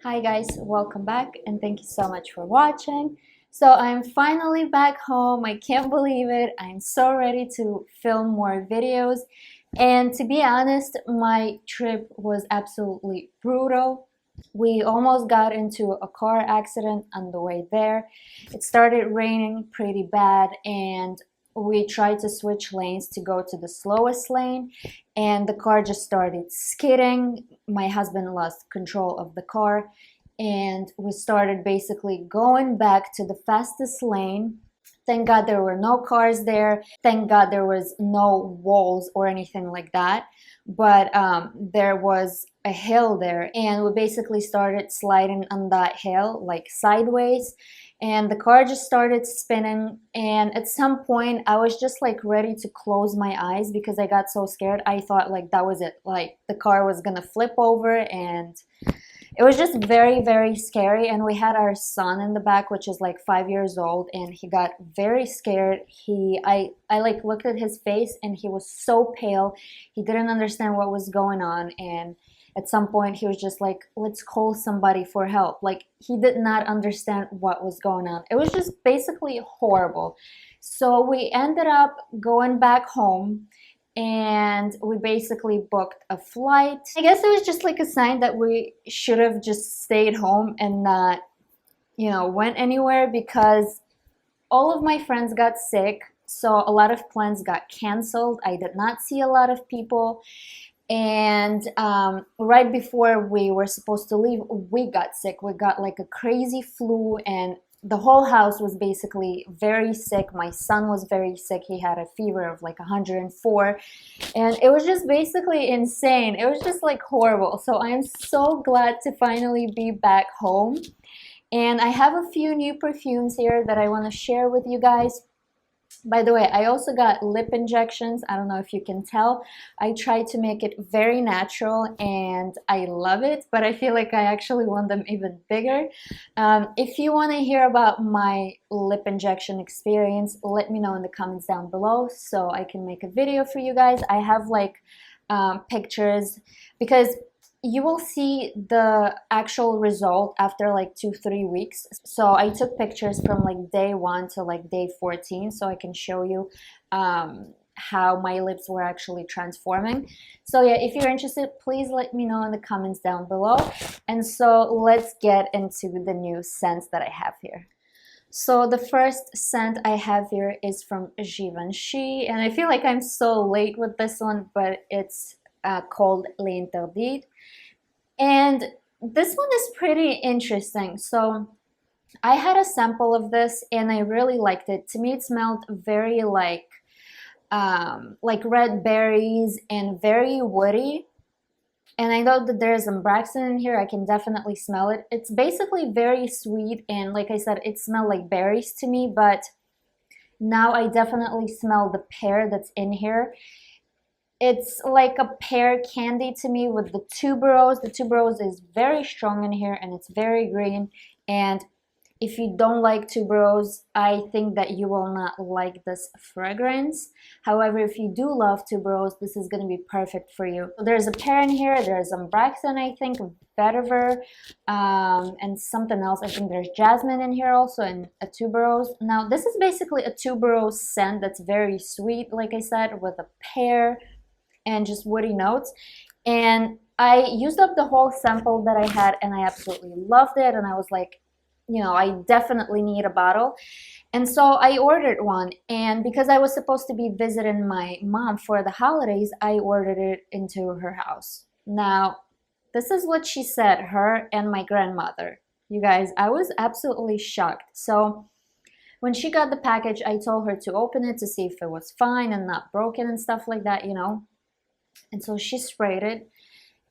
Hi guys, welcome back and thank you so much for watching. So I'm finally back home. I can't believe it. I'm so ready to film more videos. And to be honest, my trip was absolutely brutal. We almost got into a car accident on the way there. It started raining pretty bad and we tried to switch lanes to go to the slowest lane and the car just started skidding. My husband lost control of the car and we started basically going back to the fastest lane. Thank God there were no cars there. Thank God there was no walls or anything like that. But there was a hill there and we basically started sliding on that hill like sideways and the car just started spinning, and at some point I was just like ready to close my eyes because I got so scared. I thought like that was it, like the car was gonna flip over, and it was just very, very scary. And we had our son in the back, which is like 5 years old, and he got very scared. I like looked at his face and he was so pale. He didn't understand what was going on, and at some point he was just like, let's call somebody for help. Like, he did not understand what was going on. It was just basically horrible. So we ended up going back home and we basically booked a flight. I guess it was just like a sign that we should have just stayed home and not, went anywhere, because all of my friends got sick. So a lot of plans got canceled. I did not see a lot of people. And right before we were supposed to leave, we got sick. We got like a crazy flu, and the whole house was basically very sick. My son was very sick. He had a fever of like 104, and it was just basically insane. It was just like horrible. So I am so glad to finally be back home. And I have a few new perfumes here that I want to share with you guys. By the way, I also got lip injections. I don't know if you can tell. I tried to make it very natural and I love it, but I feel like I actually want them even bigger. If you want to hear about my lip injection experience, let me know in the comments down below so I can make a video for you guys. I have like pictures, because you will see the actual result after like 2-3 weeks. So I took pictures from like day 1 to like day 14 so I can show you how my lips were actually transforming. So yeah, if you're interested, please let me know in the comments down below. And so let's get into the new scents that I have here. So the first scent I have here is from Givenchy, and I feel like I'm so late with this one, but it's called L'Interdit. And this one is pretty interesting. So I had a sample of this and I really liked it. To me, it smelled very like red berries and very woody. And I know that there's some Braxton in here. I can definitely smell it. It's basically very sweet, and like I said, it smelled like berries to me, but now I definitely smell the pear that's in here. It's like a pear candy to me with the tuberose. The tuberose is very strong in here and it's very green. And if you don't like tuberose, I think that you will not like this fragrance. However, if you do love tuberose, this is going to be perfect for you. So there's a pear in here, there's some Braxton, I think, vetiver, and something else. I think there's jasmine in here also, and a tuberose. Now, this is basically a tuberose scent that's very sweet, like I said, with a pear and just woody notes. And I used up the whole sample that I had and I absolutely loved it, and I was like, I definitely need a bottle. And so I ordered one, and because I was supposed to be visiting my mom for the holidays, I ordered it into her house. Now, this is what she said, her and my grandmother. You guys, I was absolutely shocked. So when she got the package, I told her to open it to see if it was fine and not broken and stuff like that, And so she sprayed it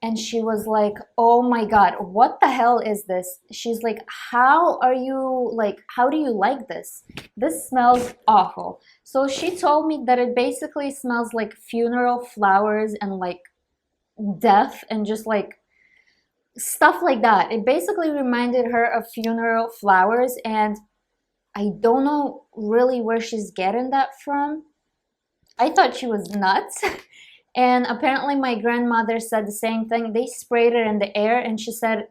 and she was like, oh my God, what the hell is this? She's like, how do you like this? This smells awful. So she told me that it basically smells like funeral flowers and like death and just like stuff like that. It basically reminded her of funeral flowers, and I don't know really where she's getting that from. I thought she was nuts. And apparently my grandmother said the same thing. They sprayed it in the air and she said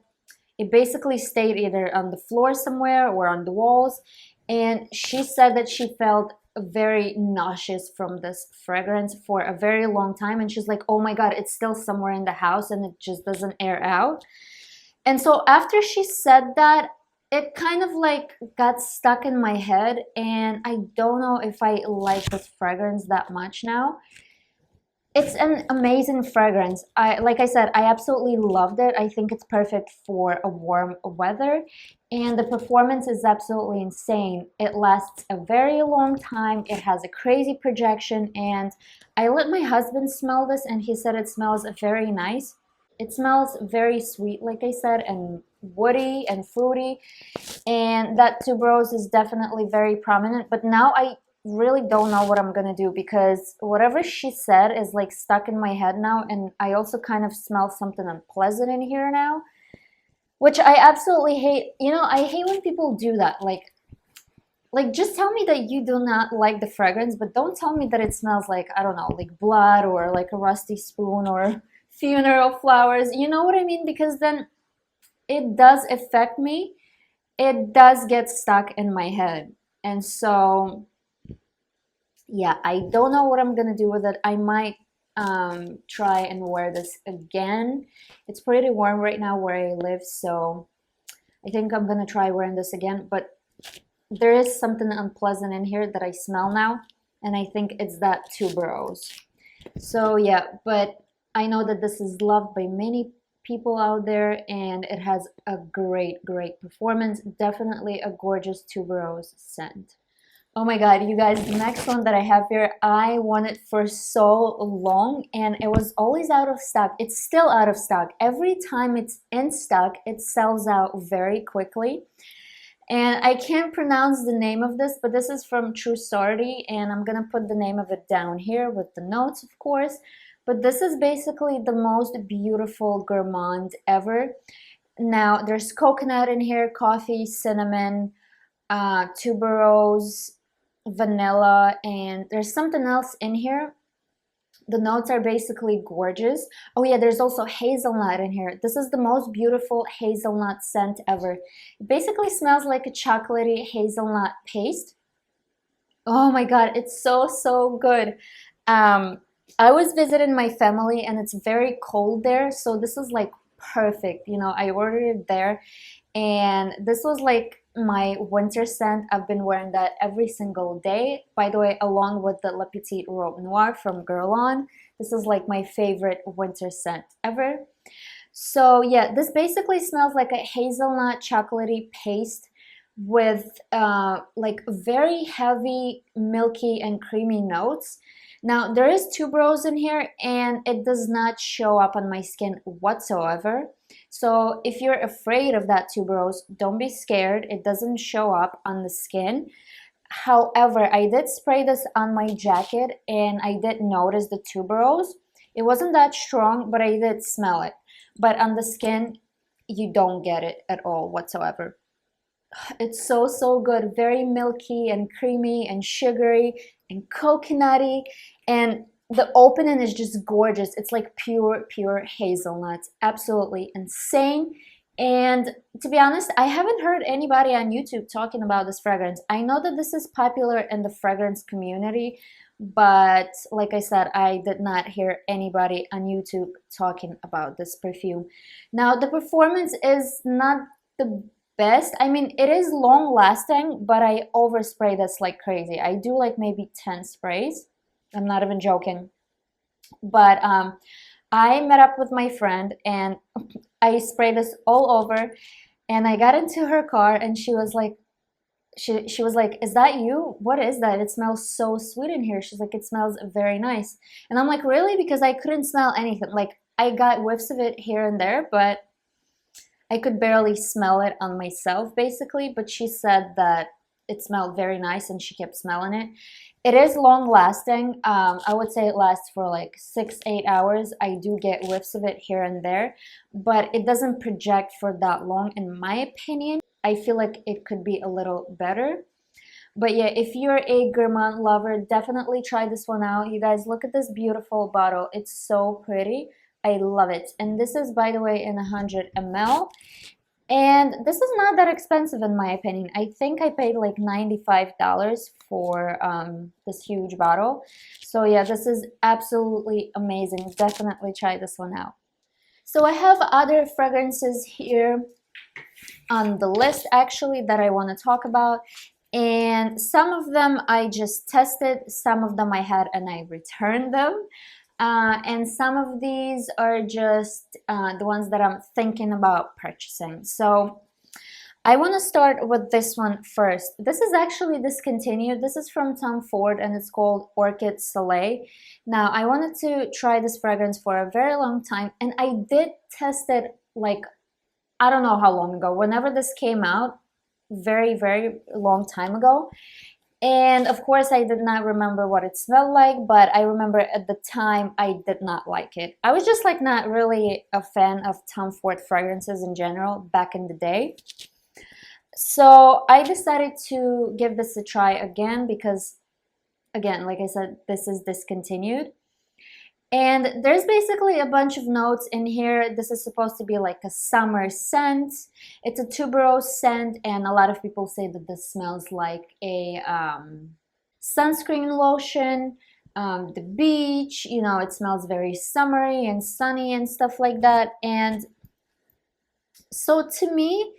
It basically stayed either on the floor somewhere or on the walls, and she said that she felt very nauseous from this fragrance for a very long time, and she's like, oh my god, it's still somewhere in the house and it just doesn't air out. And so after she said that, it kind of like got stuck in my head, and I don't know if I like this fragrance that much now. It's an amazing fragrance. Like I said, I absolutely loved it. I think it's perfect for a warm weather, and the performance is absolutely insane. It lasts a very long time. It has a crazy projection, and I let my husband smell this, and he said it smells very nice. It smells very sweet, like I said, and woody and fruity, and that tuberose is definitely very prominent. But now I really don't know what I'm gonna do, because whatever she said is like stuck in my head now, and I also kind of smell something unpleasant in here now, which I absolutely hate. You know, I hate when people do that. Like just tell me that you do not like the fragrance, but don't tell me that it smells like, I don't know, like blood or like a rusty spoon or funeral flowers. You know what I mean? Because then it does affect me. It does get stuck in my head. And so yeah, I don't know what I'm gonna do with it. I might try and wear this again. It's pretty warm right now where I live, so I think I'm gonna try wearing this again. But there is something unpleasant in here that I smell now, and I think it's that tuberose. So yeah, but I know that this is loved by many people out there, and it has a great performance. Definitely a gorgeous tuberose scent. Oh my god, you guys, the next one that I have here, I wanted for so long, and it was always out of stock. It's still out of stock. Every time it's in stock, it sells out very quickly. And I can't pronounce the name of this, but this is from Trussardi, and I'm gonna put the name of it down here with the notes, of course. But this is basically the most beautiful gourmand ever. Now, there's coconut in here, coffee, cinnamon, tuberose, vanilla, and there's something else in here. The notes are basically gorgeous. Oh yeah, there's also hazelnut in here. This is the most beautiful hazelnut scent ever. It basically smells like a chocolatey hazelnut paste. Oh my god, it's so good. I was visiting my family, and it's very cold there, so this is like perfect. You know, I ordered it there, and this was like my winter scent. I've been wearing that every single day, by the way, along with the Le Petit Robe Noir from Guerlain. This is like my favorite winter scent ever. So yeah, this basically smells like a hazelnut chocolatey paste with like very heavy milky and creamy notes. Now, there is tuberose in here, and it does not show up on my skin whatsoever. So if you're afraid of that tuberose, don't be scared. It doesn't show up on the skin. However, I did spray this on my jacket, and I did notice the tuberose. It wasn't that strong, but I did smell it. But on the skin, you don't get it at all whatsoever. It's so good. Very milky and creamy and sugary and coconutty, and the opening is just gorgeous. It's like pure hazelnuts. Absolutely insane. And to be honest, I haven't heard anybody on YouTube talking about this fragrance. I know that this is popular in the fragrance community, but like I said, I did not hear anybody on YouTube talking about this perfume. Now, the performance is not the best. I mean, it is long lasting, but I overspray this like crazy. I do like maybe 10 sprays. I'm not even joking. But I met up with my friend, and I sprayed this all over, and I got into her car, and she was like, she was like, is that you? What is that? It smells so sweet in here. She's like, it smells very nice. And I'm like, really? Because I couldn't smell anything. Like, I got whiffs of it here and there, but I could barely smell it on myself, basically. But she said that it smelled very nice, and she kept smelling it. It is long lasting. I would say it lasts for like 6-8 hours. I do get whiffs of it here and there, but it doesn't project for that long, in my opinion. I feel like it could be a little better. But yeah, if you're a gourmand lover, definitely try this one out. You guys, look at this beautiful bottle. It's so pretty. I love it. And this is, by the way, in 100 ml. And this is not that expensive in my opinion. I think I paid like $95 for this huge bottle. So yeah, this is absolutely amazing. Definitely try this one out. So I have other fragrances here on the list actually that I want to talk about. And some of them I just tested, some of them I had and I returned them. And some of these are just the ones that I'm thinking about purchasing. So I want to start with this one first. This is actually discontinued. This is from Tom Ford and it's called Orchid Soleil. Now, I wanted to try this fragrance for a very long time and I did test it like, I don't know how long ago, whenever this came out, very, very long time ago. And of course, I did not remember what it smelled like, but I remember at the time I did not like it. I was just like not really a fan of Tom Ford fragrances in general back in the day. So I decided to give this a try again because, again, like I said, this is discontinued. And there's basically a bunch of notes in here. This is supposed to be like a summer scent. It's a tuberose scent, and a lot of people say that this smells like a sunscreen lotion, the beach, you know, it smells very summery and sunny and stuff like that. And so to me,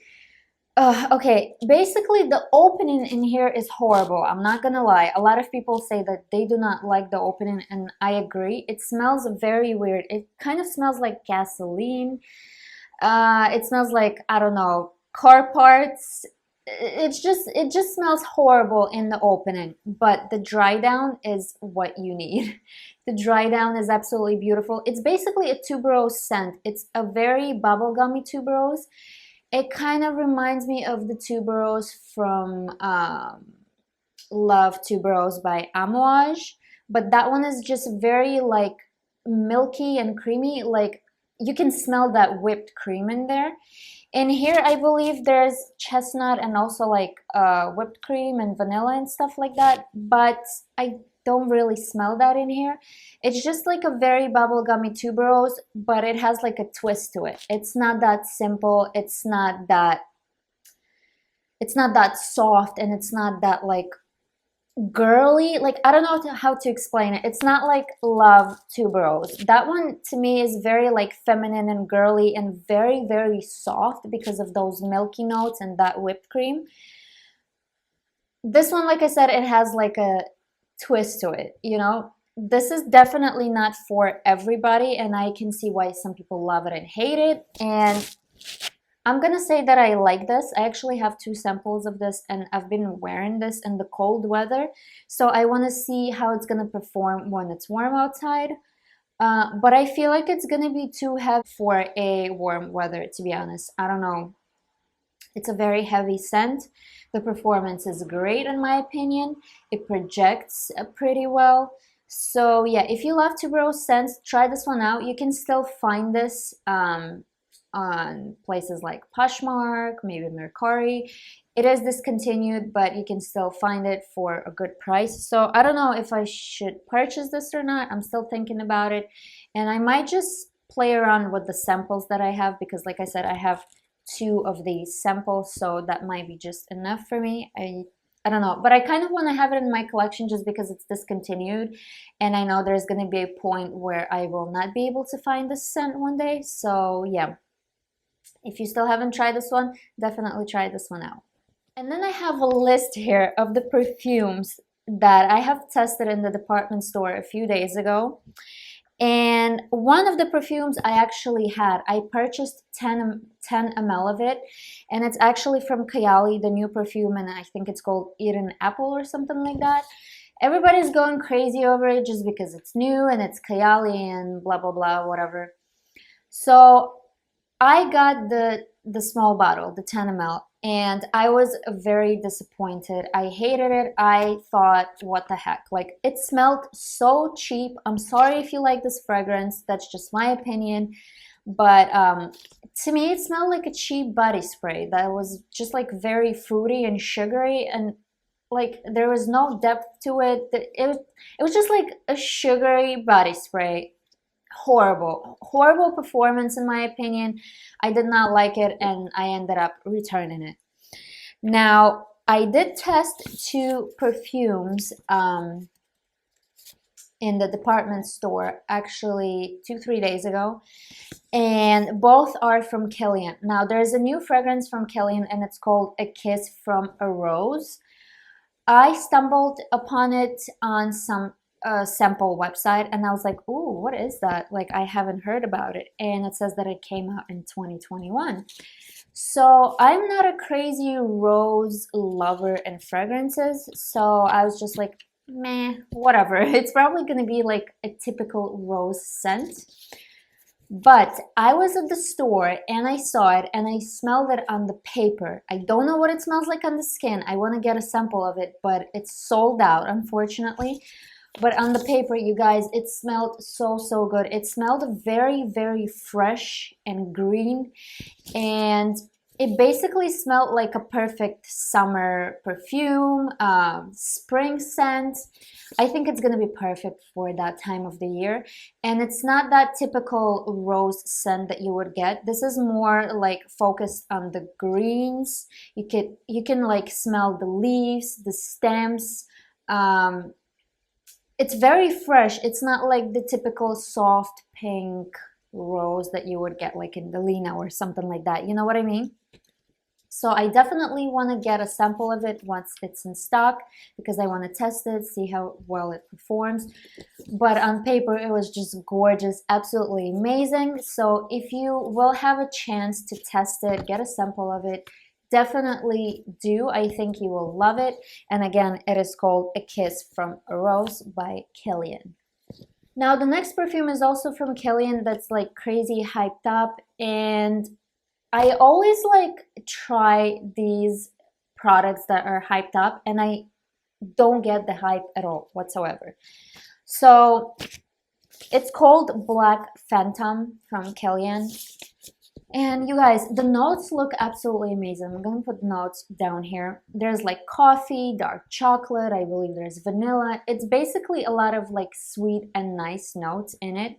okay, basically the opening in here is horrible. I'm not gonna lie. A lot of people say that they do not like the opening, and I agree. It smells very weird. It kind of smells like gasoline. It smells like, I don't know, car parts. It just smells horrible in the opening. But the dry down is what you need. The dry down is absolutely beautiful. It's basically a tuberose scent. It's a very bubblegummy tuberose. It kind of reminds me of the tuberose from Love Tuberose by Amouage, but that one is just very like milky and creamy. Like you can smell that whipped cream in there. And here I believe there's chestnut and also like whipped cream and vanilla and stuff like that, but I don't really smell that in here. It's just like a very bubblegummy tuberose, but it has like a twist to it. It's not that simple. It's not that soft, and it's not that like girly. Like I don't know how to explain it. It's not like Love Tuberose. That one to me is very like feminine and girly and very, very soft because of those milky notes and that whipped cream. This one, like I said, it has like a twist to it, you know. This is definitely not for everybody, and I can see why some people love it and hate it. And I'm gonna say that I like this. I actually have 2 samples of this, and I've been wearing this in the cold weather, so I want to see how it's gonna perform when it's warm outside. But I feel like it's gonna be too heavy for a warm weather, to be honest. I don't know. It's a very heavy scent. The performance is great in my opinion. It projects pretty well. So yeah, if you love tuberose scents, try this one out. You can still find this on places like Poshmark, maybe Mercari. It is discontinued, but you can still find it for a good price. So I don't know if I should purchase this or not. I'm still thinking about it. And I might just play around with the samples that I have because like I said, I have 2 of these samples, so that might be just enough for me. I don't know, but I kind of want to have it in my collection just because it's discontinued, and I know there's going to be a point where I will not be able to find this scent one day. So yeah, if you still haven't tried this one, definitely try this one out. And then I have a list here of the perfumes that I have tested in the department store a few days ago. And one of the perfumes I actually had, I purchased 10 ml of it, and it's actually from Kayali, the new perfume, and I think it's called Eden Apple or something like that. Everybody's going crazy over it just because it's new and it's Kayali and blah blah blah, whatever. So I got the small bottle, the 10 ml, and I was very disappointed. I hated it. I thought, what the heck? Like, it smelled so cheap. I'm sorry if you like this fragrance. That's just my opinion. But to me, it smelled like a cheap body spray that was just like very fruity and sugary, and like there was no depth to it. It was just like a sugary body spray. horrible performance in my opinion. I did not like it and I ended up returning it. Now I did test 2 perfumes in the department store actually 2-3 days ago, and both are from Killian. Now there's a new fragrance from Killian and it's called A Kiss from a Rose. I stumbled upon it on some sample website and I was like, ooh, what is that? Like, I haven't heard about it. And it says that it came out in 2021. So I'm not a crazy rose lover in fragrances, so I was just like, meh, whatever. It's probably gonna be like a typical rose scent. But I was at the store and I saw it and I smelled it on the paper. I don't know what it smells like on the skin. I want to get a sample of it, but it's sold out, unfortunately. But on the paper, you guys, it smelled so good. It smelled very fresh and green, and it basically smelled like a perfect summer perfume, spring scent. I think it's gonna be perfect for that time of the year. And it's not that typical rose scent that you would get. This is more like focused on the greens. You can like smell the leaves, the stems. It's very fresh. It's not like the typical soft pink rose that you would get like in the Lena or something like that. You know what I mean? So I definitely want to get a sample of it once it's in stock because I want to test it, see how well it performs. But on paper, it was just gorgeous, absolutely amazing. So if you will have a chance to test it, get a sample of it, definitely do. I think you will love it. And again, it is called A Kiss from a Rose by Killian. Now the next perfume is also from Killian that's like crazy hyped up, and I always like try these products that are hyped up and I don't get the hype at all whatsoever. So it's called Black Phantom from Killian. And you guys, the notes look absolutely amazing. I'm gonna put the notes down here. There's like coffee, dark chocolate, I believe there's vanilla. It's basically a lot of like sweet and nice notes in it.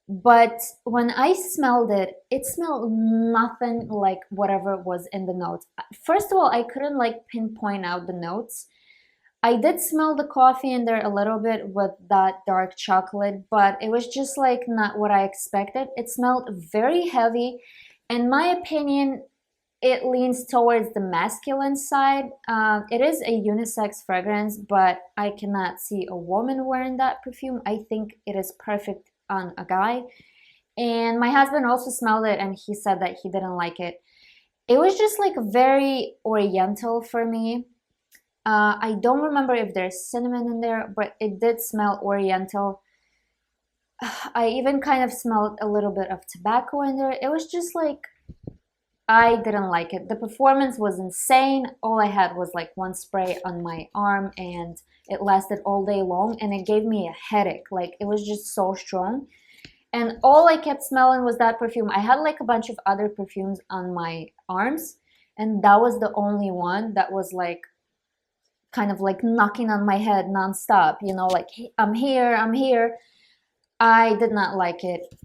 But when I smelled it, it smelled nothing like whatever was in the notes. First of all, I couldn't like pinpoint out the notes. I did smell the coffee in there a little bit with that dark chocolate, but it was just like not what I expected. It smelled very heavy. In my opinion, it leans towards the masculine side. It is a unisex fragrance, but I cannot see a woman wearing that perfume. I think it is perfect on a guy. And my husband also smelled it and he said that he didn't like it. It was just like very oriental for me. I don't remember if there's cinnamon in there, but it did smell oriental. I even kind of smelled a little bit of tobacco in there. It was just like, I didn't like it. The performance was insane. All I had was like one spray on my arm and it lasted all day long and it gave me a headache. Like, it was just so strong. And all I kept smelling was that perfume. I had like a bunch of other perfumes on my arms and that was the only one that was like kind of like knocking on my head nonstop, you know, like, hey, I'm here, I'm here. I did not like it.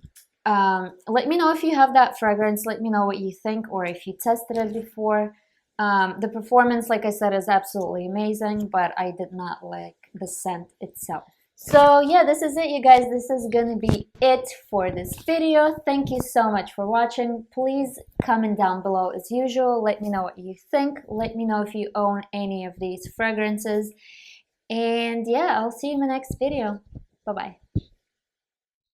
Let me know if you have that fragrance. Let me know what you think or if you tested it before. The performance, like I said, is absolutely amazing, but I did not like the scent itself. So yeah, this is it, you guys. This is gonna be it for this video. Thank you so much for watching. Please comment down below as usual. Let me know what you think. Let me know if you own any of these fragrances. And yeah, I'll see you in the next video. Bye-bye.